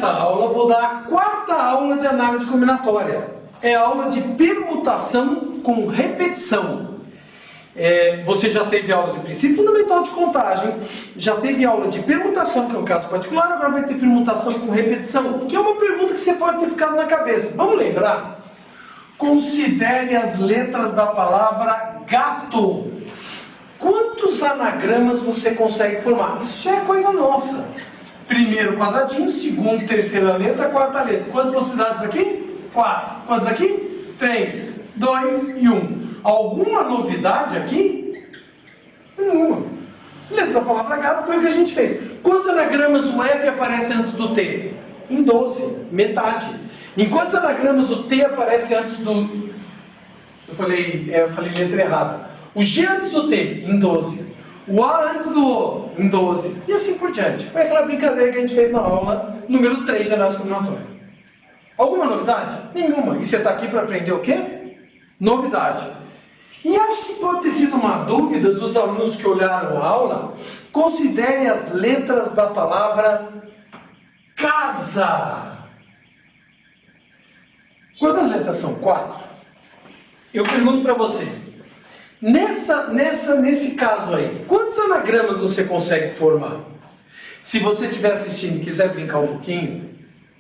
nessa aula vou dar a quarta aula de análise combinatória. É a aula de permutação com repetição. Você já teve aula de princípio fundamental de contagem, já teve aula de permutação, que é um caso particular, agora vai ter permutação com repetição, que é uma pergunta que você pode ter ficado na cabeça. Vamos lembrar? Considere as letras da palavra gato. Quantos anagramas você consegue formar? Isso já é coisa nossa. Primeiro quadradinho, segundo, terceira letra, quarta letra. Quantas possibilidades daqui? 4. Quantas aqui? 3, 2 e 1. Alguma novidade aqui? Nenhuma. Letra da palavra gato foi o que a gente fez. Quantos anagramas o F aparece antes do T? Em 12, metade. Em quantos anagramas o T aparece antes do... Eu falei letra errada. O G antes do T, em 12. O A antes do O, em 12. E assim por diante. Foi aquela brincadeira que a gente fez na aula número 3 de análise combinatória. Alguma novidade? Nenhuma. E você está aqui para aprender o quê? Novidade. E acho que pode ter sido uma dúvida dos alunos que olharam a aula. Considere as letras da palavra casa. Quantas letras são? 4. Eu pergunto para você. Nesse caso aí, quantos anagramas você consegue formar? Se você estiver assistindo e quiser brincar um pouquinho,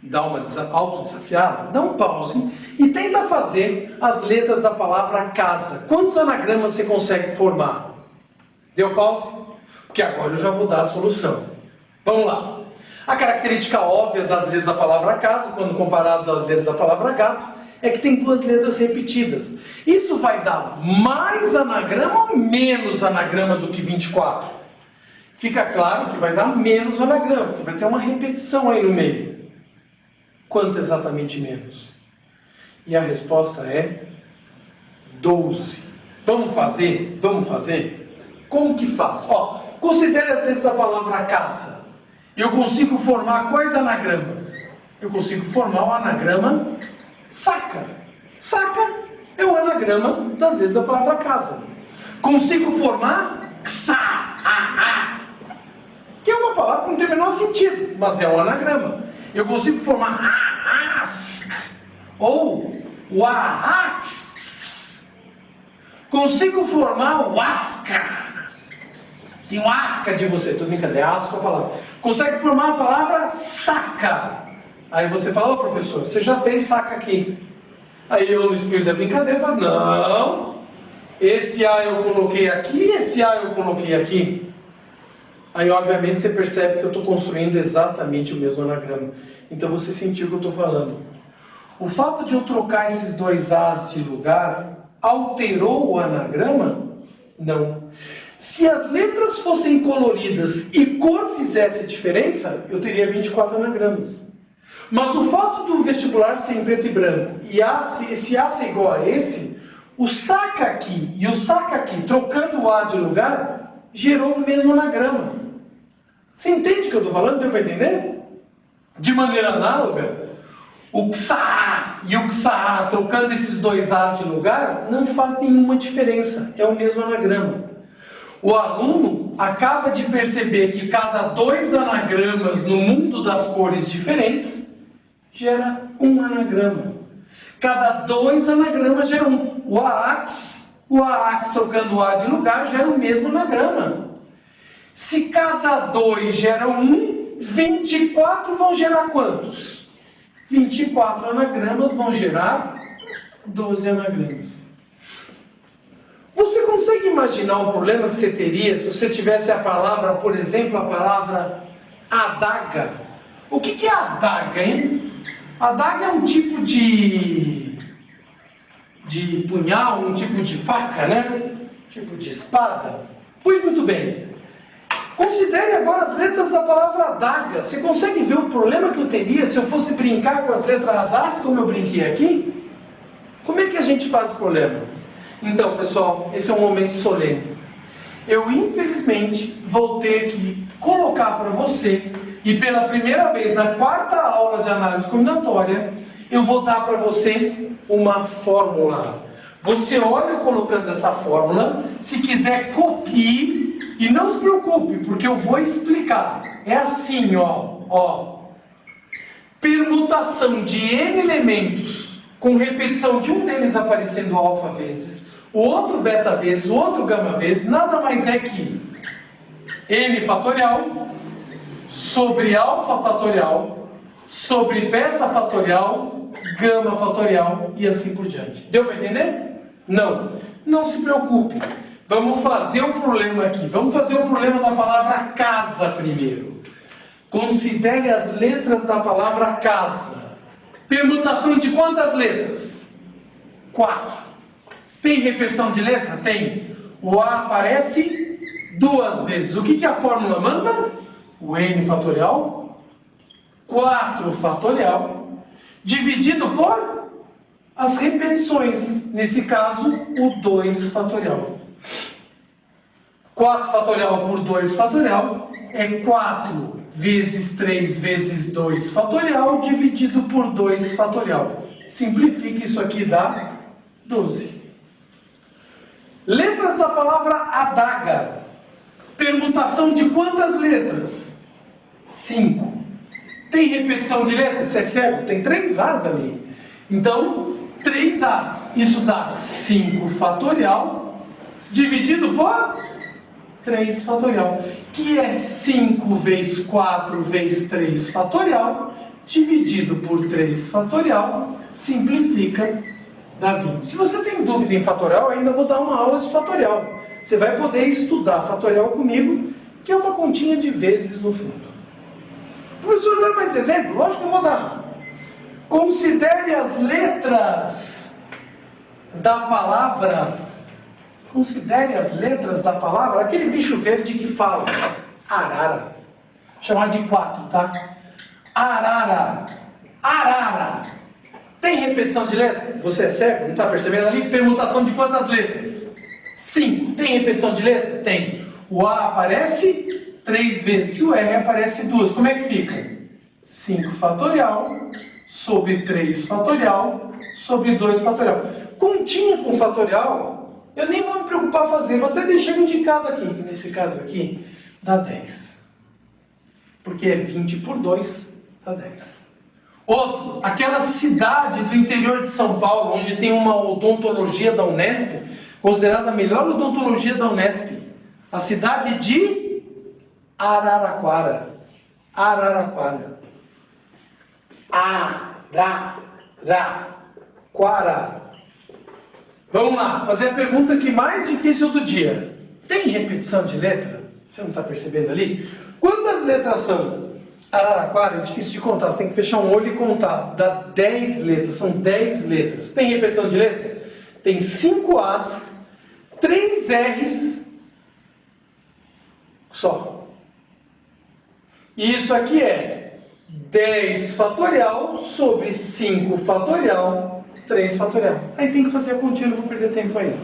dar uma autodesafiada, dá um pause e tenta fazer as letras da palavra casa. Quantos anagramas você consegue formar? Deu pause? Porque agora eu já vou dar a solução. Vamos lá. A característica óbvia das letras da palavra casa, quando comparado às letras da palavra gato, é que tem 2 letras repetidas. Isso vai dar mais anagrama ou menos anagrama do que 24? Fica claro que vai dar menos anagrama, porque vai ter uma repetição aí no meio. Quanto exatamente menos? E a resposta é 12. Vamos fazer? Vamos fazer? Como que faz? Considere as letras da palavra casa. Eu consigo formar quais anagramas? Eu consigo formar o anagrama saca. Saca é o anagrama das letras da palavra casa. Consigo formar xa, que é uma palavra que não tem o menor sentido, mas é um anagrama. Eu consigo formar as ou o ax. Consigo formar o asca. Tem um asca de você, tô brincando, é asca a palavra. Consegue formar a palavra saca. Aí você fala, professor, você já fez saca aqui. Aí eu, no espírito da brincadeira, falo, não, esse A eu coloquei aqui, esse A eu coloquei aqui. Aí, obviamente, você percebe que eu estou construindo exatamente o mesmo anagrama. Então, você sentiu o que eu estou falando. O fato de eu trocar esses 2 As de lugar alterou o anagrama? Não. Se as letras fossem coloridas e cor fizesse diferença, eu teria 24 anagramas. Mas o fato do vestibular ser em preto e branco e esse A ser igual a esse, o saca aqui e o saca aqui, trocando o A de lugar, gerou o mesmo anagrama. Você entende o que eu estou falando? Deu para entender? De maneira análoga, o xa e o xa, trocando esses 2 A's de lugar, não faz nenhuma diferença. É o mesmo anagrama. O aluno acaba de perceber que cada 2 anagramas no mundo das cores diferentes gera um anagrama. Cada 2 anagramas gera um. O AAX trocando o A de lugar gera o mesmo anagrama. Se cada 2 gera 1, 24 vão gerar quantos? 24 anagramas vão gerar 12 anagramas. Você consegue imaginar o problema que você teria se você tivesse a palavra, por exemplo, a palavra adaga? O que é adaga, hein? Adaga é um tipo de punhal, um tipo de faca, né? Tipo de espada. Pois muito bem. Considere agora as letras da palavra adaga. Você consegue ver o problema que eu teria se eu fosse brincar com as letras As, como eu brinquei aqui? Como é que a gente faz o problema? Então, pessoal, esse é um momento solene. Eu, infelizmente, vou ter que colocar para você, e pela primeira vez na quarta aula de análise combinatória, eu vou dar para você uma fórmula. Você olha eu colocando essa fórmula, se quiser copie, e não se preocupe, porque eu vou explicar. É assim, ó. permutação de n elementos com repetição de um deles aparecendo alfa vezes, o outro beta vezes, o outro gama vezes, nada mais é que n fatorial sobre alfa fatorial sobre beta fatorial, gama fatorial e assim por diante. Deu para entender? Não. Não se preocupe. Vamos fazer o problema aqui. Vamos fazer o problema da palavra casa primeiro. Considere as letras da palavra casa. Permutação de quantas letras? 4. Tem repetição de letra? Tem. O A aparece 2 vezes. O que a fórmula manda? O n fatorial 4 fatorial dividido por as repetições. Nesse caso, o 2 fatorial. 4 fatorial por 2 fatorial é 4 vezes 3 vezes 2 fatorial dividido por 2 fatorial. Simplifique, isso aqui dá 12. Letras da palavra adaga. Permutação de quantas letras? 5. Tem repetição de letras? Você é cego? Tem 3 As ali. Então, 3 As. Isso dá 5 fatorial dividido por 3 fatorial, que é 5 vezes 4 vezes 3 fatorial, dividido por 3 fatorial, simplifica, dá 20. Se você tem dúvida em fatorial, ainda vou dar uma aula de fatorial. Você vai poder estudar fatorial comigo, que é uma continha de vezes no fundo. Professor, dá mais exemplo? Lógico que eu vou dar. Considere as letras da palavra. Considere as letras da palavra, aquele bicho verde que fala. Arara. Chamar de 4, tá? Arara. Arara. Tem repetição de letra? Você é cego? Não está percebendo ali? Permutação de quantas letras? 5. Tem repetição de letra? Tem. O A aparece 3 vezes. E o R aparece 2. Como é que fica? 5 fatorial sobre 3 fatorial sobre 2 fatorial. Continha com fatorial, eu nem vou me preocupar fazer. Vou até deixar indicado aqui. Nesse caso aqui, dá 10. Porque é 20 por 2, dá 10. Outro, aquela cidade do interior de São Paulo, onde tem uma odontologia da Unesp, considerada a melhor odontologia da Unesp. A cidade de Araraquara. Araraquara. Araraquara. Vamos lá, fazer a pergunta que mais difícil do dia. Tem repetição de letra? Você não está percebendo ali? Quantas letras são? Araraquara é difícil de contar, você tem que fechar um olho e contar. Dá 10 letras, são 10 letras. Tem repetição de letra? Tem 5 As, 3 R's, só. E isso aqui é 10 fatorial sobre 5 fatorial, 3 fatorial. Aí tem que fazer a continha, não vou perder tempo aí.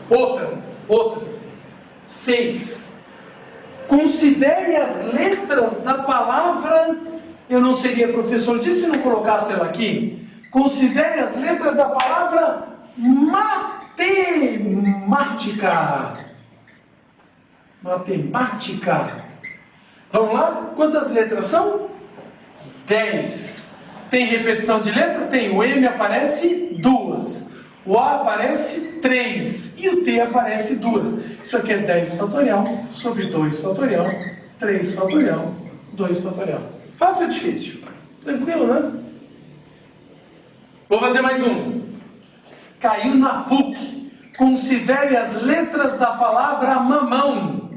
Outra. 6. Considere as letras da palavra, eu não seria professor disso se não colocasse ela aqui. Considere as letras da palavra matemática. Matemática. Vamos lá? Quantas letras são? 10. Tem repetição de letra? Tem. O M aparece 2. O A aparece 3. E o T aparece 2. Isso aqui é 10 fatorial sobre 2 fatorial, 3 fatorial, 2 fatorial. Fácil ou difícil? Tranquilo, né? Vou fazer mais um. Caiu na PUC. Considere as letras da palavra mamão.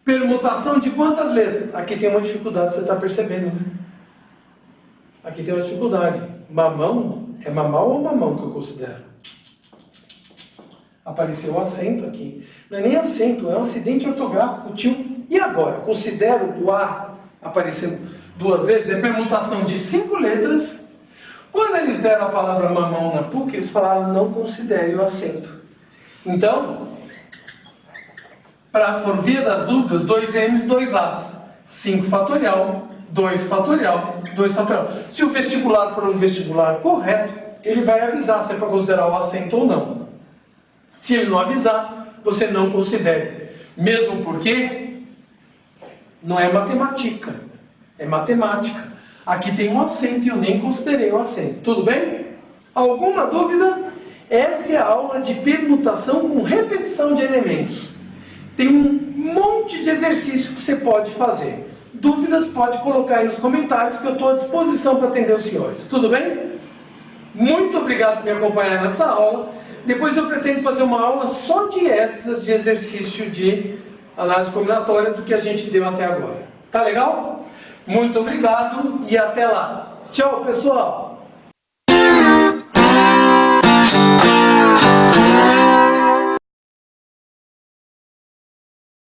Permutação de quantas letras? Aqui tem uma dificuldade, você está percebendo, né? Aqui tem uma dificuldade. Mamão é mamal ou mamão que eu considero? Apareceu o acento aqui. Não é nem acento, é um acidente ortográfico, tio. E agora? Considero o A aparecendo 2 vezes. É permutação de 5 letras. Quando eles deram a palavra mamão na PUC, eles falaram não considere o acento. Então, por via das dúvidas, 2 M's, 2 A's. 5 fatorial, 2 fatorial, 2 fatorial. Se o vestibular for um vestibular correto, ele vai avisar se é para considerar o acento ou não. Se ele não avisar, você não considere. Mesmo porque não é matemática, é matemática. Aqui tem um acento e eu nem considerei o acento. Tudo bem? Alguma dúvida? Essa é a aula de permutação com repetição de elementos. Tem um monte de exercício que você pode fazer. Dúvidas pode colocar aí nos comentários que eu estou à disposição para atender os senhores. Tudo bem? Muito obrigado por me acompanhar nessa aula. Depois eu pretendo fazer uma aula só de extras de exercício de análise combinatória do que a gente deu até agora. Tá legal? Muito obrigado e até lá. Tchau, pessoal!